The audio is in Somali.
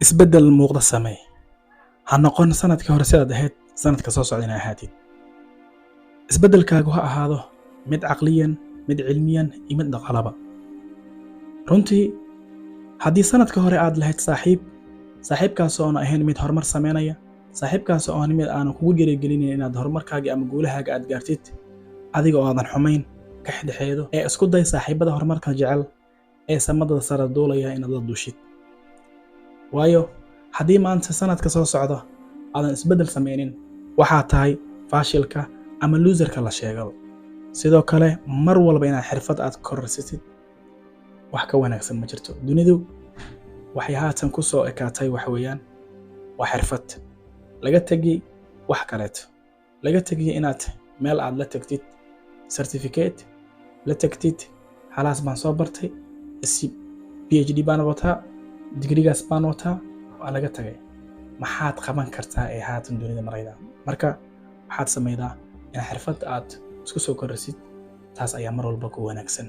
isbeddel muuqda samee. Ha noqon sanadkii hore sidaad ahayd sanadka soo socda inay ahaatid. Isbeddelkaagu ha ahaado mid caqliyan, mid cilmiyan iyo mid dhaqaalaba. Runtii haddii sanadka hore aad lahayd saaxiibkaas oo aan ahayn mid horumar sameynaya, saaxiibkaas oo aan mid aan kugu dhiirigelinayn inaad horumarkaaga ama guulahaaga aad gaartid adiga oo aadan xumayn ka xidhxeedo ee isku day saaxiibada horumarka jecel ee samada sare duulaya inaad la duushid. waayo haddii maanta sanadka soo socda aadan isbeddel sameynin waxaa tahay faashilka ama loserka la sheego. sidoo kale mar walba inaad xirfad aad korarsatid wax ka wanaagsan ma jirto. dunidu waxay haatan ku soo ekaatay wax weeyaan waa xirfad laga tagi wax kaleeto, laga tagi inaad meel aad la tagtid certificate la tagtid xalaas baan soo bartay PhD baan wataa digrigaas baan wataa waa laga tagay. maxaad qaban kartaa ee haatan dunida marayda? marka waxaad sameydaa in xirfad aad isku soo kororsid taas ayaa mar walba ku wanaagsan.